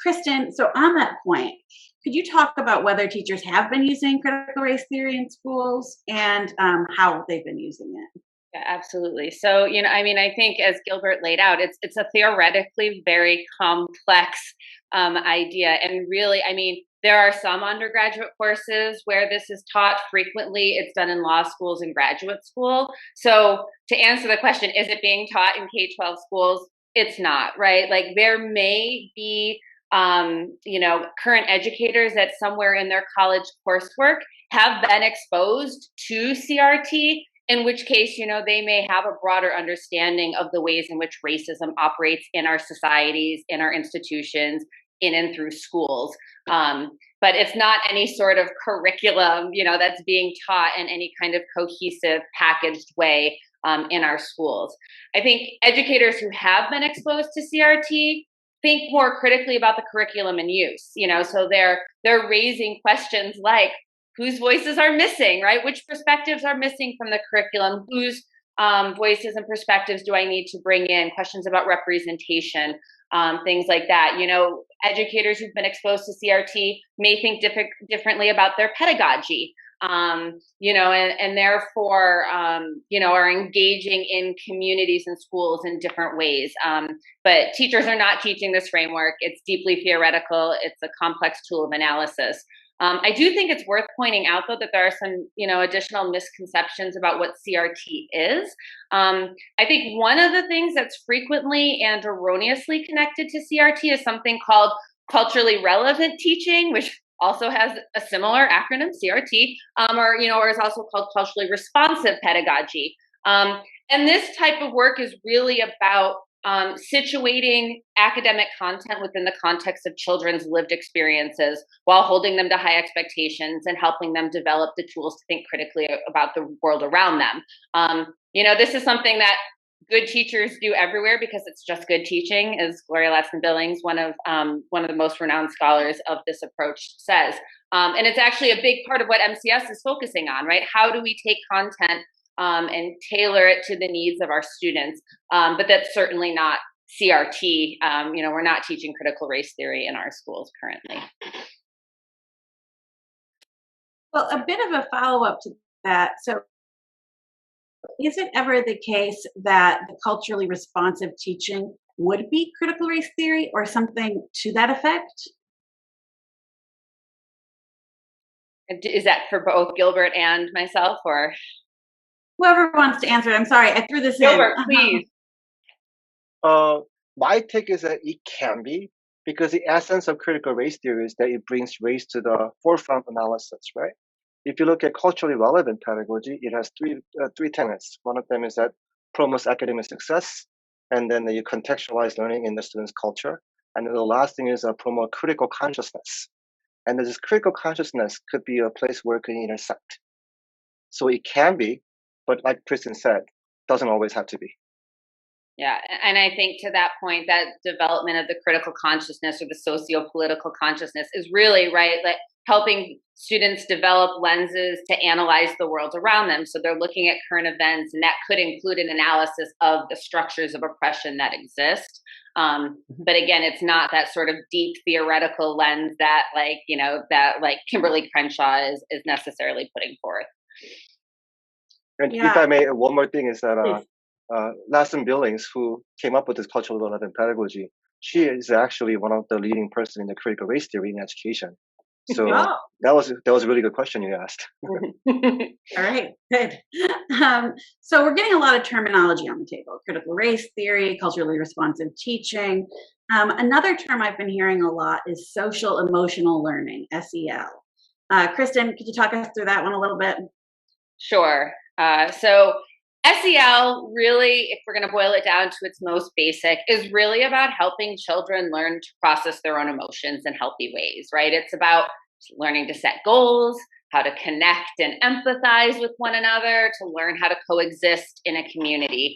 Kristen, so on that point, could you talk about whether teachers have been using critical race theory in schools and how they've been using it? Yeah, absolutely. So, I mean, I think as Gilbert laid out, it's a theoretically very complex idea, and really, I mean, there are some undergraduate courses where this is taught frequently. It's done in law schools and graduate school. So, to answer the question, is it being taught in K-12 schools? It's not, right? Like there may be, current educators that somewhere in their college coursework have been exposed to CRT, in which case, they may have a broader understanding of the ways in which racism operates in our societies, in our institutions, in and through schools. But it's not any sort of curriculum, that's being taught in any kind of cohesive, packaged way in our schools. I think educators who have been exposed to CRT think more critically about the curriculum and use, so they're raising questions like, whose voices are missing, right? Which perspectives are missing from the curriculum? Whose voices and perspectives do I need to bring in? Questions about representation, things like that. Educators who've been exposed to CRT may think differently about their pedagogy, and therefore, are engaging in communities and schools in different ways. But teachers are not teaching this framework. It's deeply theoretical. It's a complex tool of analysis. I do think it's worth pointing out, though, that there are some, additional misconceptions about what CRT is. I think one of the things that's frequently and erroneously connected to CRT is something called culturally relevant teaching, which also has a similar acronym, CRT, or is also called culturally responsive pedagogy. And this type of work is really about situating academic content within the context of children's lived experiences while holding them to high expectations and helping them develop the tools to think critically about the world around them. This is something that good teachers do everywhere because it's just good teaching, as Gloria Ladson-Billings, one of the most renowned scholars of this approach, says. And it's actually a big part of what MCS is focusing on, right? How do we take content and tailor it to the needs of our students? But that's certainly not CRT. We're not teaching critical race theory in our schools currently. Well, a bit of a follow-up to that. So is it ever the case that the culturally responsive teaching would be critical race theory or something to that effect? Is that for both Gilbert and myself, or? Whoever wants to answer it. I'm sorry, I threw this Gilbert, in. please. My take is that it can be, because the essence of critical race theory is that it brings race to the forefront analysis, right? If you look at culturally relevant pedagogy, it has three tenets. One of them is that promotes academic success, and then you contextualize learning in the student's culture. And then the last thing is promote critical consciousness. And this critical consciousness could be a place where it can intersect. So it can be, but like Kristen said, doesn't always have to be. Yeah, and I think to that point, that development of the critical consciousness or the socio-political consciousness is really, right, like helping students develop lenses to analyze the world around them. So they're looking at current events, and that could include an analysis of the structures of oppression that exist. But again, it's not that sort of deep theoretical lens that Kimberly Crenshaw is necessarily putting forth. And if I may, one more thing is that Ladson-Billings, who came up with this culturally relevant pedagogy, she is actually one of the leading person in the critical race theory in education. So that was a really good question you asked. All right, good. So we're getting a lot of terminology on the table: critical race theory, culturally responsive teaching. Another term I've been hearing a lot is social emotional learning, SEL. Kristen, could you talk us through that one a little bit? Sure. So SEL really, if we're going to boil it down to its most basic, is really about helping children learn to process their own emotions in healthy ways, right? It's about learning to set goals, how to connect and empathize with one another, to learn how to coexist in a community.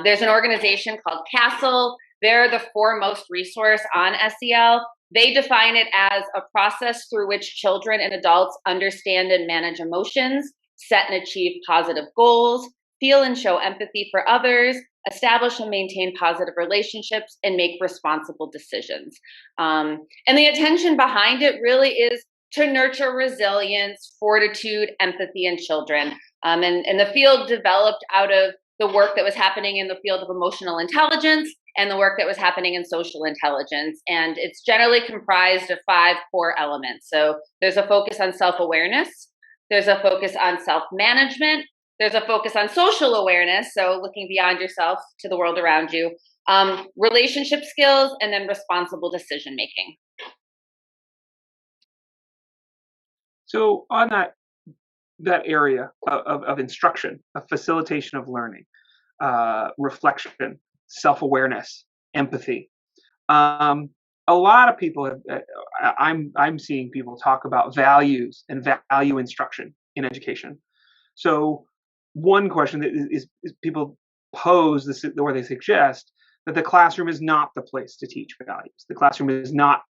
There's an organization called CASTLE. They're the foremost resource on SEL. They define it as a process through which children and adults understand and manage emotions, set and achieve positive goals, feel and show empathy for others, establish and maintain positive relationships, and make responsible decisions. And the intention behind it really is to nurture resilience, fortitude, empathy in children. And the field developed out of the work that was happening in the field of emotional intelligence and the work that was happening in social intelligence. And it's generally comprised of 5 core elements. So there's a focus on self-awareness, there's a focus on self-management, there's a focus on social awareness, so looking beyond yourself to the world around you, relationship skills, and then responsible decision making. So on that area of instruction, of facilitation of learning, reflection, self-awareness, empathy. A lot of people I'm seeing people talk about values and value instruction in education. So one question that is people pose this, or they suggest that the classroom is not the place to teach values. The classroom is not.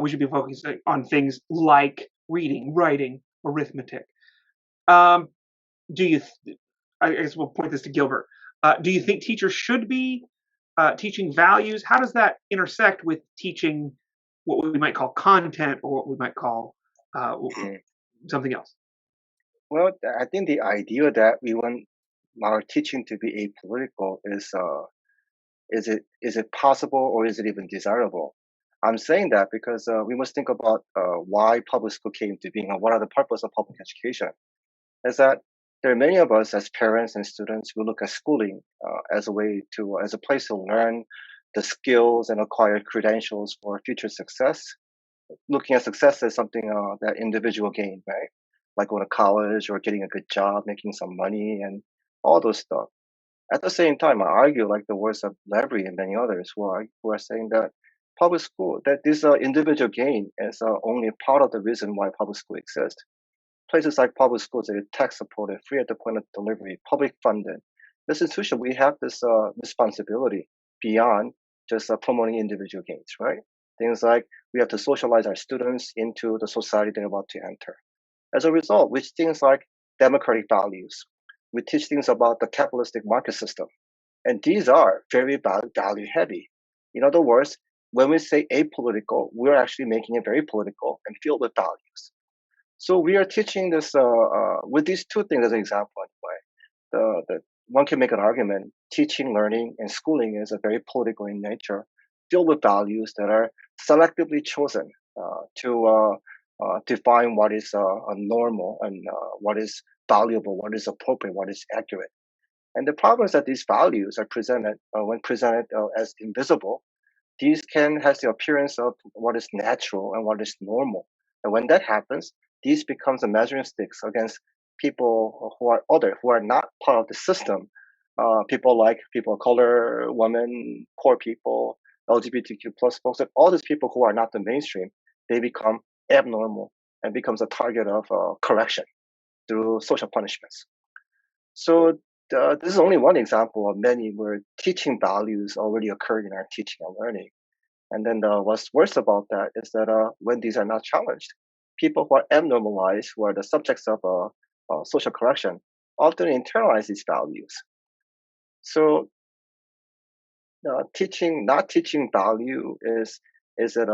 We should be focusing on things like reading, writing, arithmetic. I guess we'll point this to Gilbert. Do you think teachers should be teaching values? How does that intersect with teaching what we might call content, or what we might call something else? Well, I think the idea that we want our teaching to be apolitical is it possible, or is it even desirable? I'm saying that because we must think about why public school came to being, and what are the purpose of public education. Is that there are many of us as parents and students who look at schooling as a place to learn the skills and acquire credentials for future success. Looking at success as something that individual gain, right? Like going to college or getting a good job, making some money, and all those stuff. At the same time, I argue, like the words of Levry and many others, who are saying that public school, that this individual gain is only part of the reason why public school exists. Places like public schools that are tax supported, free at the point of delivery, public funded. This institution, we have this responsibility beyond just promoting individual gains, right? Things like we have to socialize our students into the society they're about to enter. As a result, we teach things like democratic values. We teach things about the capitalistic market system. And these are very value heavy. In other words, when we say apolitical, we're actually making it very political and filled with values. So we are teaching this with these 2 things as an example. Anyway, the one can make an argument: teaching, learning, and schooling is a very political in nature, filled with values that are selectively chosen to define what is normal and what is valuable, what is appropriate, what is accurate. And the problem is that these values are presented when presented as invisible. These has the appearance of what is natural and what is normal. And when that happens, these becomes a measuring sticks against people who are other, who are not part of the system. People like people of color, women, poor people, LGBTQ plus folks, and all these people who are not the mainstream, they become abnormal and becomes a target of correction through social punishments. So this is only one example of many where teaching values already occurred in our teaching and learning. And then what's worse about that is that when these are not challenged, people who are abnormalized, who are the subjects of social correction, often internalize these values. So not teaching value, is it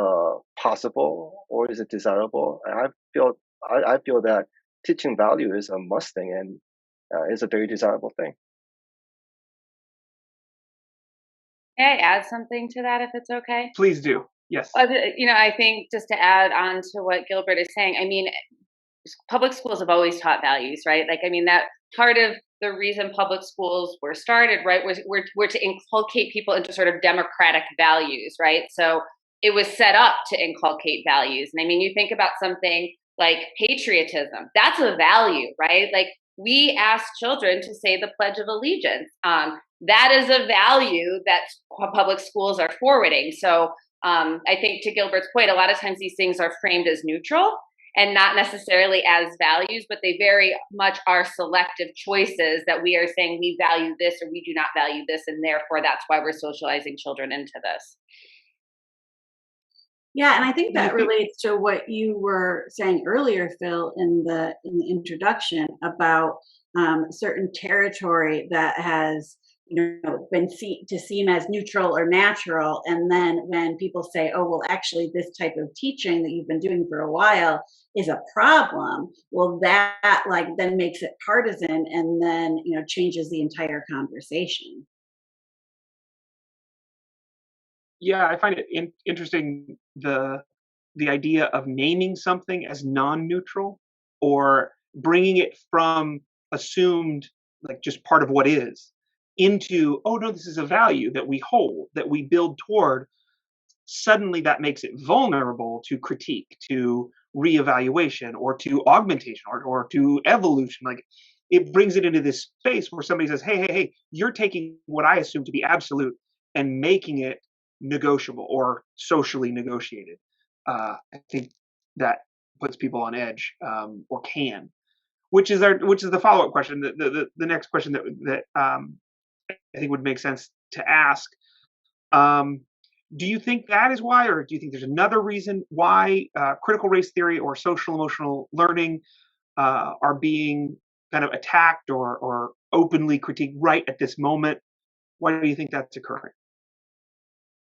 possible or is it desirable? I feel that teaching value is a must thing and is a very desirable thing. May I add something to that, if it's okay? Please do. Yes. I think just to add on to what Gilbert is saying, I mean, public schools have always taught values, right? Like, I mean, that part of the reason public schools were started, right, were to inculcate people into sort of democratic values, right? So it was set up to inculcate values. And I mean, you think about something like patriotism, that's a value, right? Like, we ask children to say the Pledge of Allegiance. That is a value that public schools are forwarding. So I think to Gilbert's point, a lot of times these things are framed as neutral and not necessarily as values, but they very much are selective choices that we are saying we value this or we do not value this, and therefore that's why we're socializing children into this. Yeah, and I think that relates to what you were saying earlier, Phil, in the introduction about certain territory that has been to seem as neutral or natural, and then when people say, oh well, actually this type of teaching that you've been doing for a while is a problem, well that like then makes it partisan, and then changes the entire conversation. Yeah, I find it interesting the idea of naming something as non-neutral or bringing it from assumed like just part of what is into, oh no, this is a value that we hold, that we build toward. Suddenly that makes it vulnerable to critique, to reevaluation, or to augmentation, or to evolution. Like it brings it into this space where somebody says, hey, you're taking what I assume to be absolute and making it negotiable or socially negotiated. I think that puts people on edge, or can, which is the follow up question. The next question that I think would make sense to ask. Um, do you think that is why, or do you think there's another reason why critical race theory or social emotional learning are being kind of attacked or openly critiqued right at this moment? Why do you think that's occurring?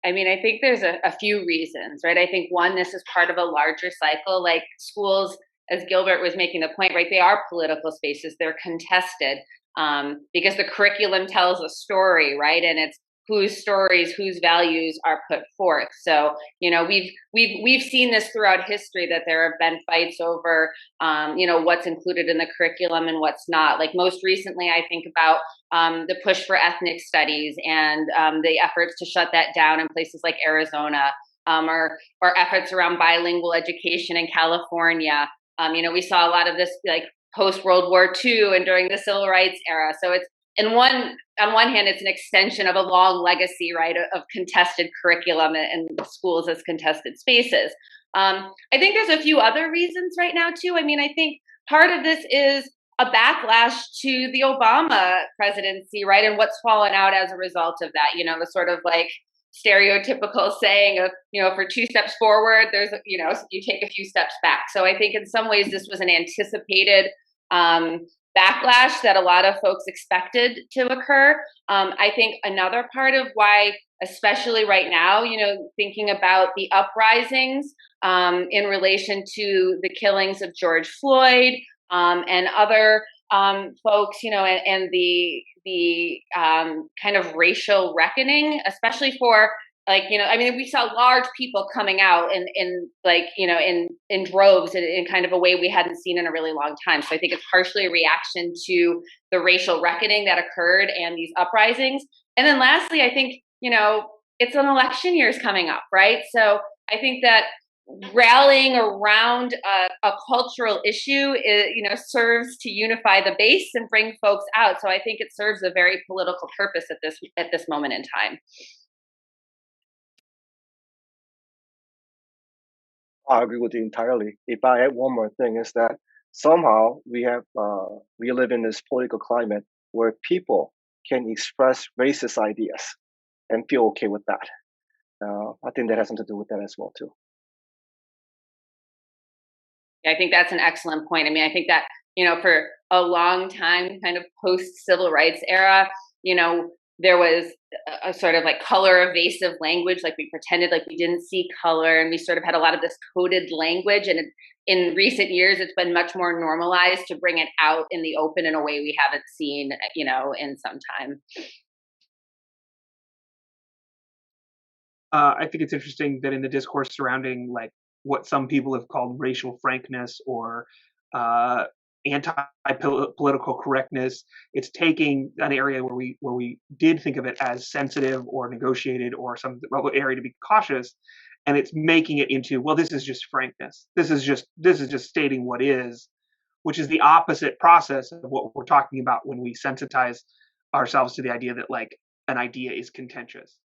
I mean, I think there's a few reasons, right? I think one, this is part of a larger cycle. Like schools, as Gilbert was making the point, right? They are political spaces. They're contested, because the curriculum tells a story, right? And it's whose stories, whose values are put forth. So, we've seen this throughout history, that there have been fights over, what's included in the curriculum and what's not. Like most recently, I think about the push for ethnic studies and the efforts to shut that down in places like Arizona, or efforts around bilingual education in California. We saw a lot of this like post World War II and during the Civil Rights era. So it's on one hand, it's an extension of a long legacy, right, of contested curriculum and schools as contested spaces. I think there's a few other reasons right now too. I mean, I think part of this is a backlash to the Obama presidency, right, and what's fallen out as a result of that. The sort of like stereotypical saying of, for two steps forward, there's, you take a few steps back. So I think in some ways this was an anticipated backlash that a lot of folks expected to occur. I think another part of why, especially right now, thinking about the uprisings in relation to the killings of George Floyd and other folks, and the kind of racial reckoning, especially for we saw large people coming out in droves in kind of a way we hadn't seen in a really long time. So I think it's partially a reaction to the racial reckoning that occurred and these uprisings. And then lastly, I think, it's an election year is coming up, right? So I think that rallying around a cultural issue serves to unify the base and bring folks out. So I think it serves a very political purpose at this moment in time. I agree with you entirely. If I add one more thing, is that somehow we live in this political climate where people can express racist ideas and feel okay with that. I think that has something to do with that as well too. I think that's an excellent point. I mean, I think that, for a long time, kind of post-civil rights era, there was a sort of like color evasive language, like we pretended like we didn't see color, and we sort of had a lot of this coded language. And in recent years, it's been much more normalized to bring it out in the open in a way we haven't seen, in some time. I think it's interesting that in the discourse surrounding like what some people have called racial frankness or anti-political correctness, it's taking an area where we did think of it as sensitive or negotiated or some area to be cautious, and it's making it into, well, this is just frankness. This is just stating what is, which is the opposite process of what we're talking about when we sensitize ourselves to the idea that like an idea is contentious.